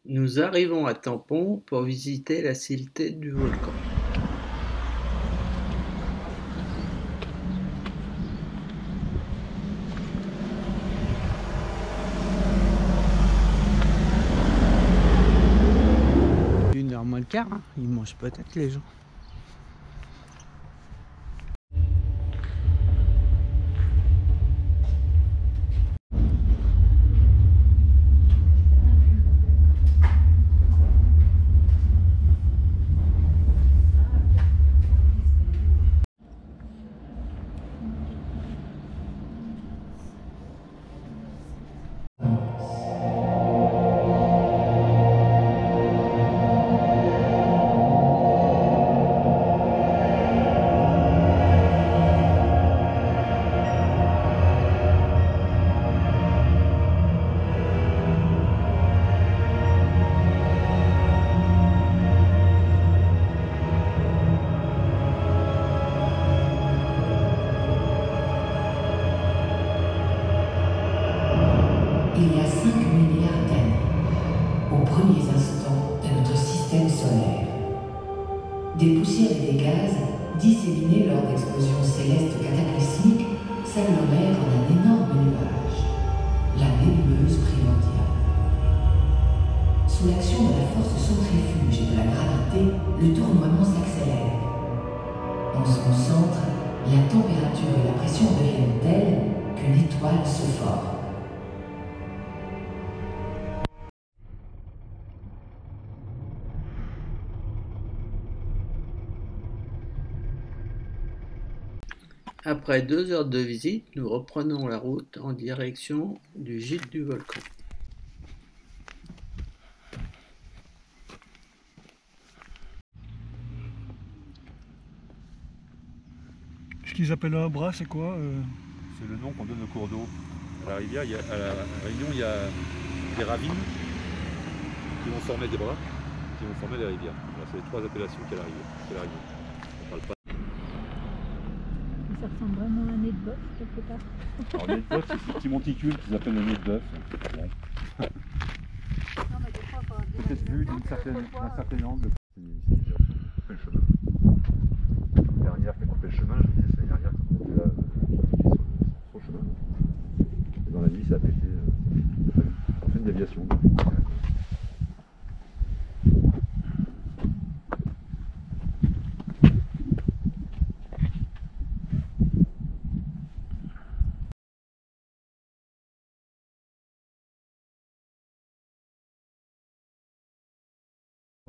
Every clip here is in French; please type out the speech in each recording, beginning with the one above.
Nous arrivons à Tampon pour visiter la saleté du volcan. Une heure moins le quart, hein. Ils mangent peut-être les gens. Il y a 5 milliards d'années, aux premiers instants de notre système solaire, des poussières et des gaz disséminés lors d'explosions célestes cataclysmiques s'agglomèrent en un énorme nuage, la nébuleuse primordiale. Sous l'action de la force centrifuge et de la gravité, le tournoiement s'accélère. En son centre, la température et la pression deviennent telles qu'une étoile se forme. Après 2 heures de visite, nous reprenons la route en direction du gîte du volcan. Ce qu'ils appellent un bras, c'est quoi C'est le nom qu'on donne au cours d'eau. À la rivière, à la Réunion, il y a des ravines qui vont former des bras, qui vont former les rivières. Voilà, c'est les 3 appellations qu'il y a à la rivière. C'est la Réunion. On parle pas. Ça ressemble vraiment à un nez de bœuf quelque part. Alors, le nez de bœuf, c'est ce petit monticule qu'ils appellent le nez de bœuf. Bon. Non, mais des fois, quand Peut-être vu d'un certain angle. C'est déjà coupé le chemin. La dernière qui a coupé le chemin, je disais, c'est la dernière qui a coupé là, sur le chemin. Et dans la nuit, ça a pété. On fait une déviation.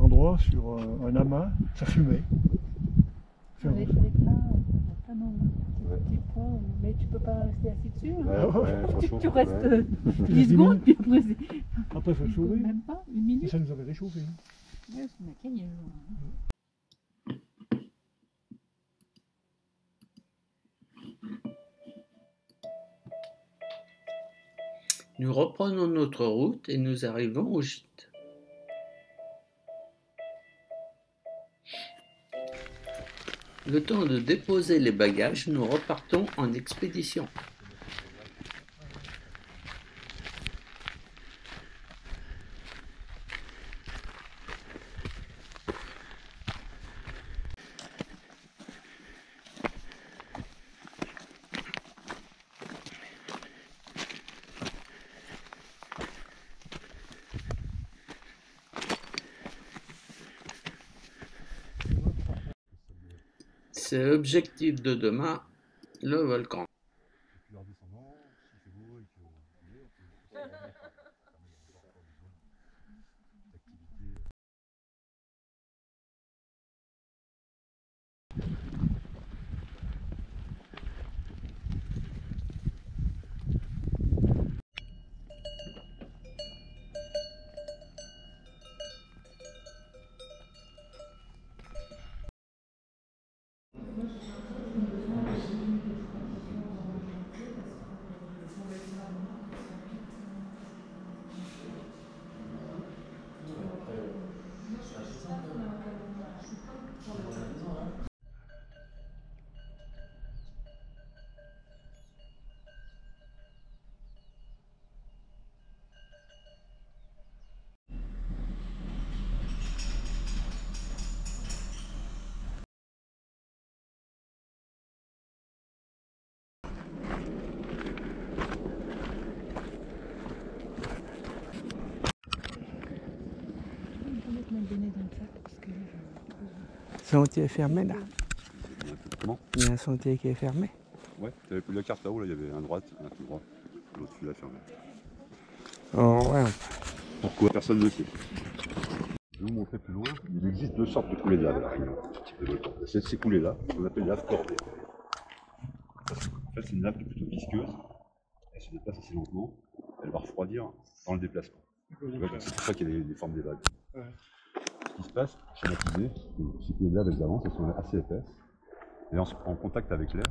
Endroit sur un amas, ça fumait. avec ça, non, petit point, mais tu peux pas rester assis dessus. Hein. Tu restes 10 secondes, puis après, Après, il faut le sauver. même pas, une Et minute. ça nous avait réchauffé. Ouais, c'est ma caille, Nous reprenons notre route et nous arrivons au gîte. Le temps de déposer les bagages, nous repartons en expédition. C'est l'objectif de demain, le volcan. sentier est fermé là. Comment? Il y a un sentier qui est fermé. Ouais, tu avais pris la carte là-haut, là, il y avait un droite, un tout droit. L'autre, celui-là fermé. Oh, ouais. Pourquoi? Personne ne sait. Je vais vous montrer plus loin. Il existe deux sortes de coulées de lave à l'arrière. C'est ces coulées-là, qu'on appelle les laves cordées. En fait, c'est une lave qui est plutôt visqueuse. Elle se déplace assez lentement. Elle va refroidir dans le déplacement. C'est pour ça qu'il y a des formes des vagues. Ouais. Ce qui se passe, schématisé, ces coulées de lave, elles avancent, elles sont assez épaisses. Et en contact avec l'air,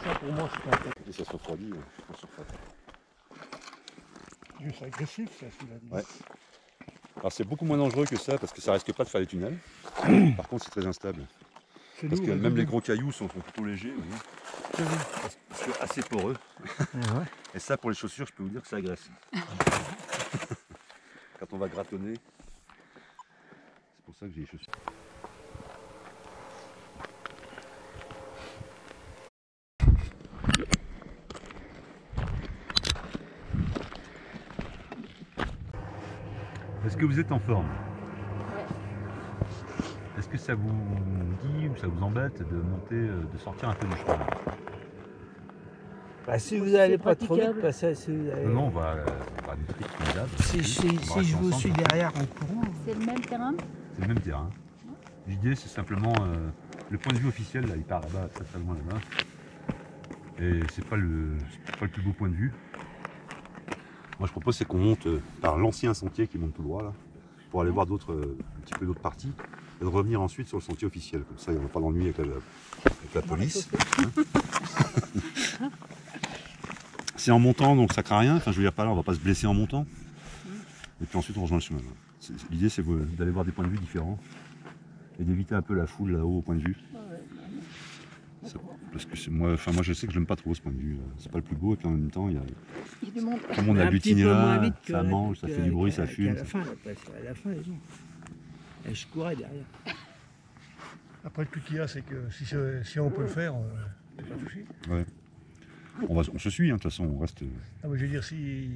Ça pour moi c'est un et ça se refroidit en surface. c'est agressif ça, celui-là. Ouais. Alors c'est beaucoup moins dangereux que ça parce que ça risque pas de faire des tunnels. Par contre c'est très instable. C'est Parce lourd, que hein, même les lourd. gros cailloux sont plutôt légers, vous voyez. Parce que assez poreux. Ouais. Et ça pour les chaussures je peux vous dire que ça agresse. Quand on va gratonner, c'est pour ça que j'ai les chaussures. Est-ce que vous êtes en forme? Ouais. Est-ce que ça vous dit ou ça vous embête de monter, de sortir un peu du chemin? Bah, si vous n'allez C'est pas trop vite, praticable. parce que si vous allez... Non, on va du truc formidable. Si je vous suis derrière en courant... C'est le même terrain? C'est le même terrain. L'idée c'est simplement le point de vue officiel, là, il part là-bas, très très loin là-bas. Et c'est pas le plus beau point de vue. Moi je propose c'est qu'on monte par l'ancien sentier qui monte tout droit là, pour aller voir un petit peu d'autres parties, et de revenir ensuite sur le sentier officiel. Comme ça il n'y aura pas d'ennui avec la police. C'est en montant donc ça craint rien, enfin je veux dire pas là, on va pas se blesser en montant. Et puis ensuite on rejoint le chemin. L'idée c'est d'aller voir des points de vue différents et d'éviter un peu la foule là-haut au point de vue. Parce que moi je sais que je n'aime pas trop ce point de vue. C'est pas le plus beau et puis en même temps il y a Il y a du monde. tout le monde Un agglutiné petit peu moins là, vite que ça mange, ça fait du bruit, ça qu'à fume. la fin, là, parce qu'à la fin, les gens... Et je courais derrière. Après le truc qu'il y a c'est que si on peut le faire, c'est pas de souci. Ouais. On se suit, hein, de toute façon, on reste. Ah, mais je veux dire si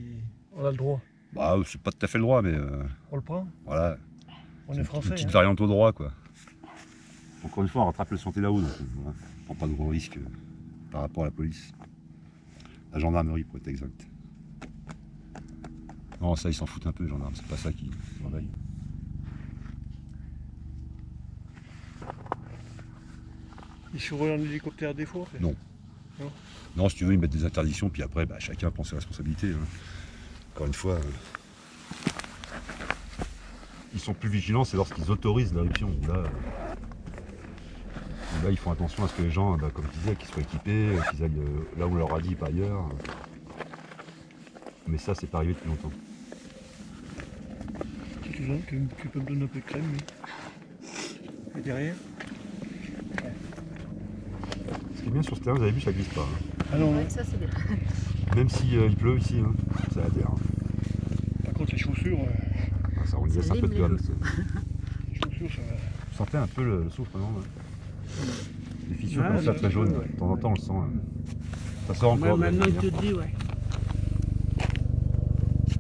on a le droit, Bah, c'est pas tout à fait le droit, mais on le prend. voilà. On C'est est une français. petite Hein. variante au droit, quoi. Encore une fois, on rattrape le sentier là-haut, donc voilà. On prend pas de gros risques par rapport à la police. La gendarmerie, pour être exact. Non, ça, ils s'en foutent un peu, les gendarmes, c'est pas ça qui surveille. Ils survolent en hélicoptère des fois. Non. Non. Non, si tu veux, ils mettent des interdictions, puis après, bah, chacun prend ses responsabilités. Hein. Encore une fois, ils sont plus vigilants, c'est lorsqu'ils autorisent l'éruption. Là, ils font attention à ce que les gens, bah, comme tu disais, qu'ils soient équipés, qu'ils aillent là où on leur a dit, pas ailleurs. Mais ça, c'est pas arrivé depuis longtemps. Si tu veux, tu peux me donner un peu de crème, mais... Et derrière. Ce qui est bien sur ce terrain, vous avez vu, ça glisse pas. Hein. Ah non, non. Ouais, ça c'est bien. Même si il pleut ici, hein, ça adhère. Hein. Par contre les chaussures, Ah, ça, on laisse Ça un peu de lime les gomme. ça va. Vous sentez un peu le soufre, non? Les fissures Ouais, comme ça, ouais, très jaunes, ouais. de temps en temps, on le sent. Ça sort encore. Ouais, de la maintenant que lumière. tu te dis, ouais.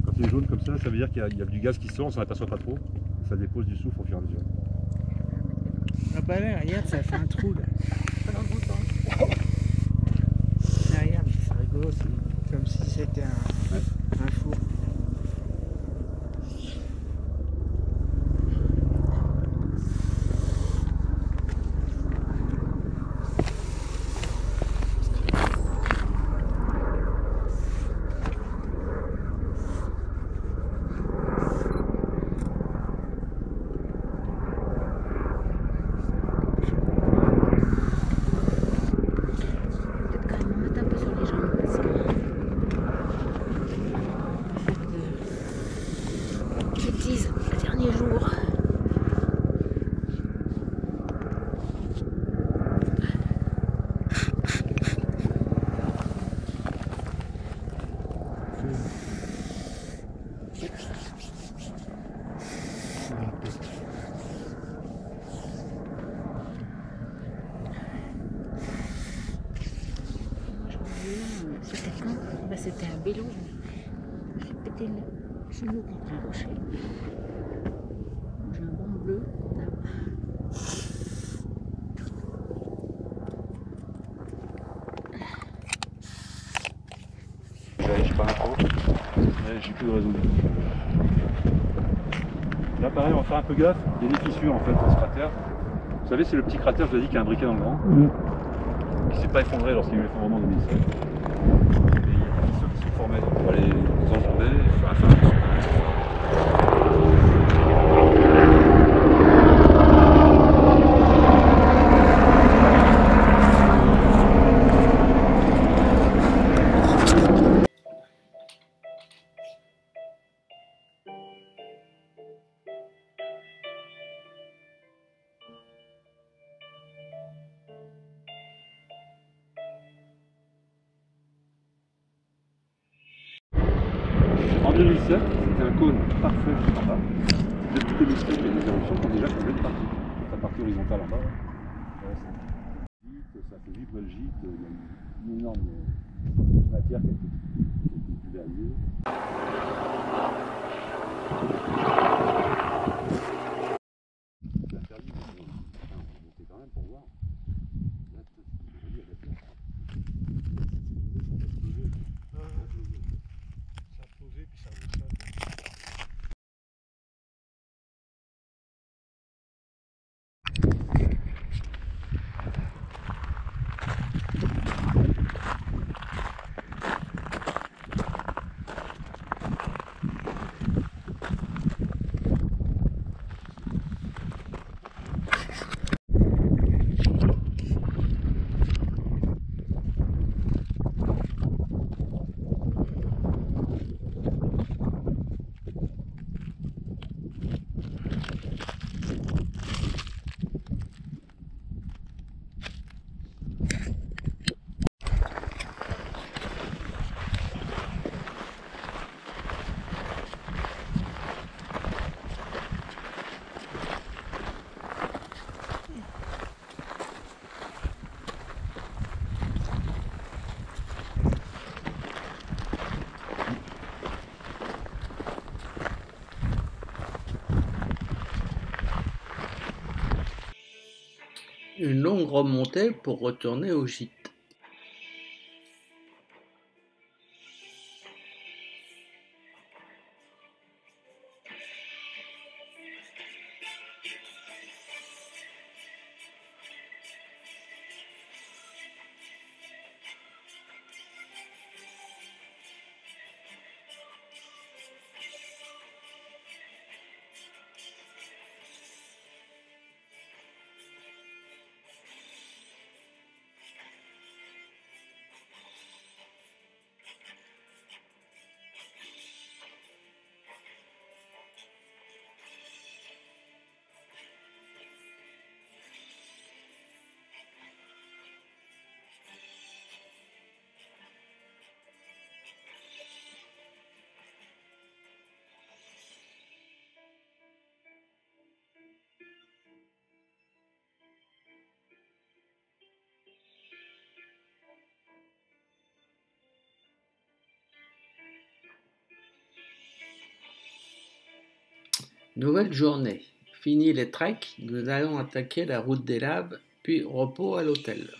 Quand c'est jaune comme ça veut dire qu'il y a du gaz qui sort, on s'en aperçoit pas trop. Ça dépose du soufre au fur et à mesure. Ah bah là, regarde, ça fait un trou là. Pendant longtemps. Là, regarde, c'est rigolo, c'est comme si c'était un four. C'était quand? Bah, c'était un vélo. J'ai pété le genou contre un rocher. J'ai un banc bleu. J'ai pas l'info. Ouais, j'ai plus de réseau. Là pareil, on va faire un peu gaffe. Il y a des fissures en fait dans ce cratère. Vous savez, c'est le petit cratère, je vous ai dit, qui a un briquet dans le grand. Qui ne s'est pas effondré lorsqu'il y a eu l'effondrement de 2007. Et il y a des fissures qui se formaient. Donc on va les enjamber et faire attention. En 2007, c'était un cône parfait juste en bas. Depuis 2007, il y a des éruptions qui ont déjà changé de partie. La partie horizontale en bas, ça fait vibrer le gîte, il y a une énorme matière qui a été pulvérisée. C'est interdit, mais on monter quand même pour voir. Là, il y a de la terre. Ça a posé, puis ça redescend. Une longue remontée pour retourner au gîte. Nouvelle journée. Fini les treks, nous allons attaquer la route des laves, puis repos à l'hôtel.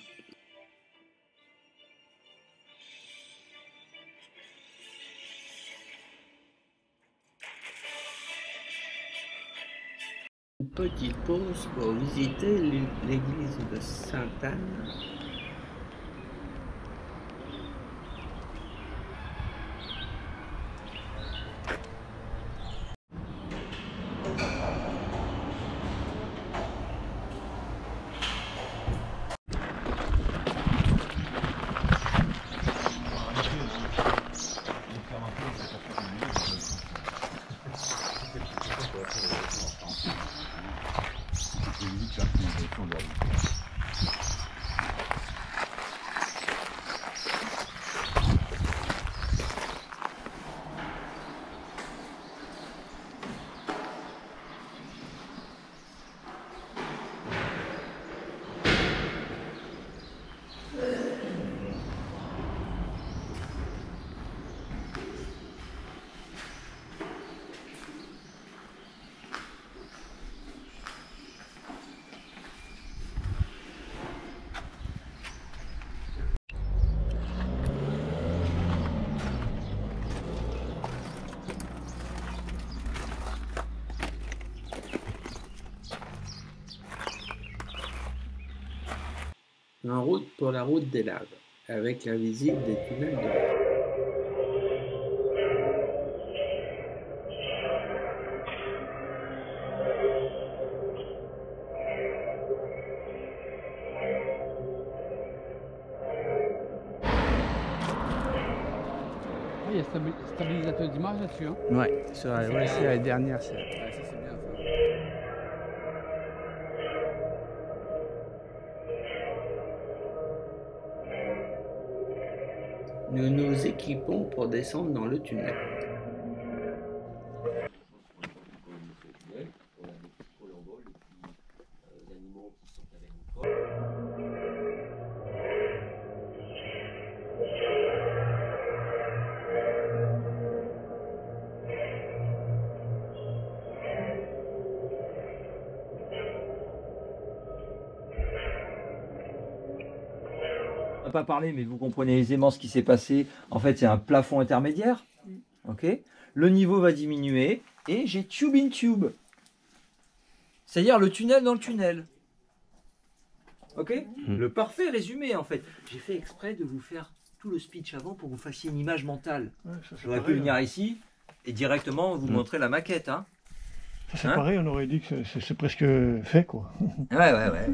Une petite pause pour visiter l'église de Sainte-Anne. En route pour la route des laves, avec la visite des tunnels de lave. Il y a stabilisateur d'image là-dessus. Hein. Ouais, c'est la dernière. Ouais, ça c'est bien ça. Nous nous équipons pour descendre dans le tunnel. On n'a pas parlé, mais vous comprenez aisément ce qui s'est passé. En fait, c'est un plafond intermédiaire. Ok. Le niveau va diminuer et j'ai tube in tube. C'est-à-dire le tunnel dans le tunnel. Ok. Le parfait résumé en fait. J'ai fait exprès de vous faire tout le speech avant pour que vous fassiez une image mentale. Ouais, ça, c'est J'aurais pu pareil, venir ici et directement vous montrer la maquette. Hein. Ça, c'est Hein pareil, on aurait dit que c'est presque fait, quoi. Ouais.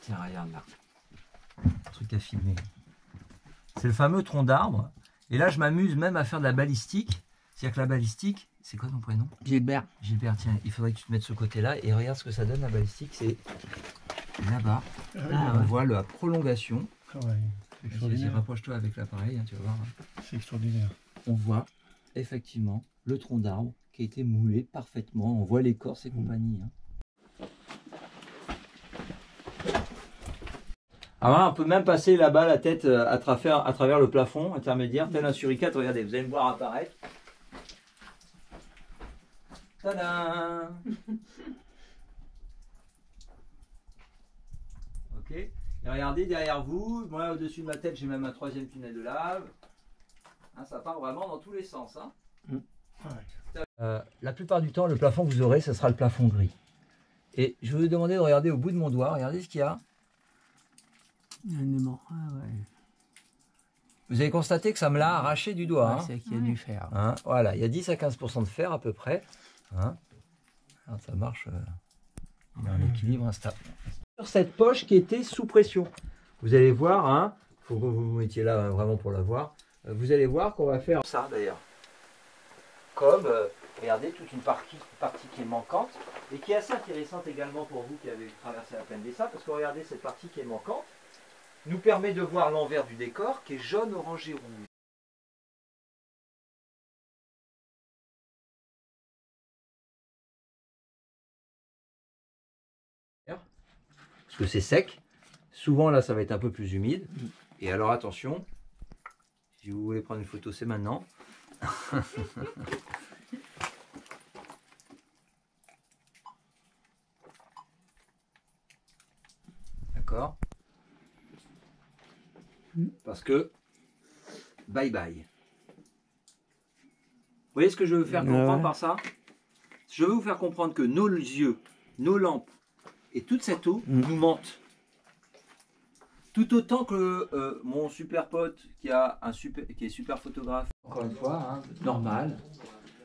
Tiens, regarde là. Truc à filmer. C'est le fameux tronc d'arbre. Et là, je m'amuse même à faire de la balistique. C'est-à-dire que la balistique, c'est quoi ton prénom? Gilbert. Gilbert, tiens, il faudrait que tu te mettes ce côté-là. Et regarde ce que ça donne, la balistique. C'est là-bas. On voit la prolongation. Ouais, c'est Vas-y, extraordinaire. rapproche-toi avec l'appareil, hein, tu vas voir. C'est extraordinaire. On voit effectivement le tronc d'arbre qui a été moulé parfaitement. On voit l'écorce et compagnie. Hein. Alors là, on peut même passer là-bas la tête à travers le plafond intermédiaire, tel un suricate. Regardez, vous allez me voir apparaître. Tadam! Ok. Et regardez derrière vous, moi au-dessus de ma tête, j'ai même un troisième tunnel de lave. Hein, ça part vraiment dans tous les sens. Hein. La plupart du temps, le plafond que vous aurez, ce sera le plafond gris. Et je vais vous demander de regarder au bout de mon doigt, regardez ce qu'il y a. Il y a un aimant. Ah ouais. Vous avez constaté que ça me l'a arraché du doigt. Hein. C'est qu'il y a du fer. Hein, voilà, il y a 10 à 15% de fer à peu près. Hein. Alors, ça marche, il y a un équilibre instable. Sur cette poche qui était sous pression, vous allez voir, hein, faut que vous vous mettiez là hein, vraiment pour la voir. Vous allez voir qu'on va faire ça d'ailleurs. Comme, regardez, toute une partie qui est manquante et qui est assez intéressante également pour vous qui avez traversé la plaine des Sables, parce que regardez, cette partie qui est manquante nous permet de voir l'envers du décor qui est jaune, orange et rouge. Parce que c'est sec. Souvent là ça va être un peu plus humide. Et alors attention, si vous voulez prendre une photo, c'est maintenant. D'accord. Parce que bye bye. Vous voyez ce que je veux faire comprendre par ça? Je veux vous faire comprendre que nos yeux, nos lampes et toute cette eau nous mentent. Tout autant que mon super pote qui est super photographe, encore une fois, hein, normal.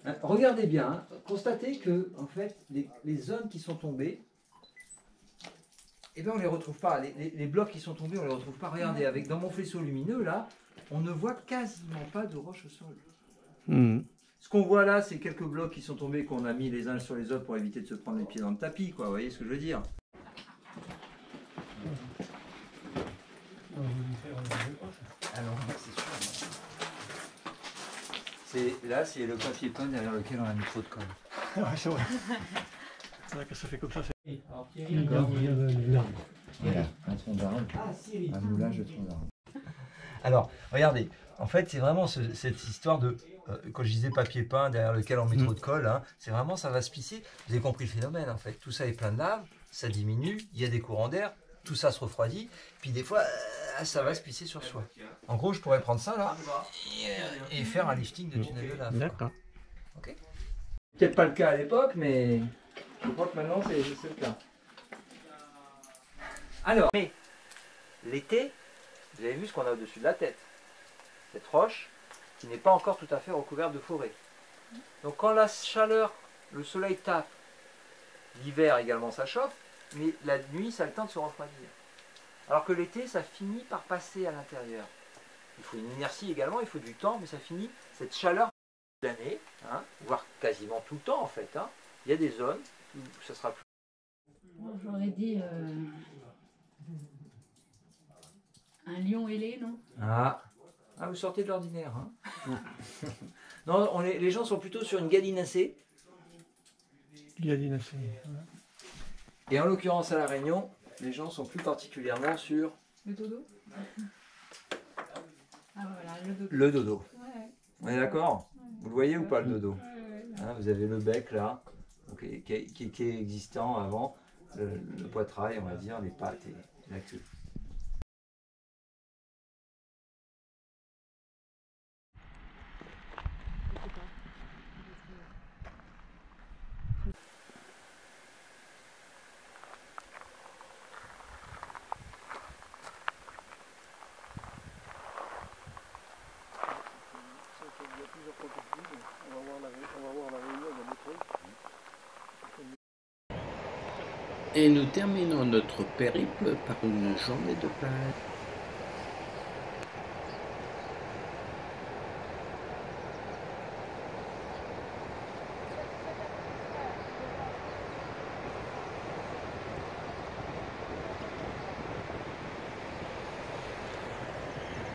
Hein, regardez bien, hein, constatez que en fait les zones qui sont tombées, eh bien on les retrouve pas. Les blocs qui sont tombés, on les retrouve pas. Regardez, avec dans mon faisceau lumineux là, on ne voit quasiment pas de roche au sol. Ce qu'on voit là, c'est quelques blocs qui sont tombés qu'on a mis les uns sur les autres pour éviter de se prendre les pieds dans le tapis, quoi. Vous voyez ce que je veux dire? Alors, c'est sûr. Là, c'est le papier peint derrière lequel on a mis trop de colle. Ouais, c'est vrai. C'est vrai que ça fait comme ça. Alors, Il y a une arme. Voilà, un tronc d'arbre, un moulage de tronc d'arbre. Alors, regardez, en fait, c'est vraiment cette histoire de, quand je disais papier peint derrière lequel on met trop de colle, hein, c'est vraiment, ça va se pisser. Vous avez compris le phénomène, en fait. Tout ça est plein de lave, ça diminue, il y a des courants d'air, tout ça se refroidit, puis des fois, ça va se pisser sur soi. En gros, je pourrais prendre ça, là, et faire un lifting de tunnel de lave. D'accord. Ok. Peut-être pas le cas à l'époque, mais je crois que maintenant c'est le cas. Alors, mais l'été, vous avez vu ce qu'on a au-dessus de la tête. Cette roche qui n'est pas encore tout à fait recouverte de forêt. Donc quand la chaleur, le soleil tape, l'hiver également ça chauffe, mais la nuit ça a le temps de se refroidir. Alors que l'été ça finit par passer à l'intérieur. Il faut une inertie également, il faut du temps, mais ça finit, cette chaleur de l'année, hein, voire quasiment tout le temps en fait, hein, il y a des zones où ça sera plus... J'aurais dit un lion ailé, non? Ah, vous sortez de l'ordinaire. Hein. Non, les gens sont plutôt sur une gallinacée. Gallinacée. Et en l'occurrence à La Réunion, les gens sont plus particulièrement sur... Le dodo. Ah voilà, le dodo. Le dodo. Ouais. On est d'accord? Ouais. Vous le voyez ou pas le dodo? Ouais. Hein, vous avez le bec là, donc, qui est existant avant, le poitrail, on va dire, les pattes et la queue. Et nous terminons notre périple par une journée de plage.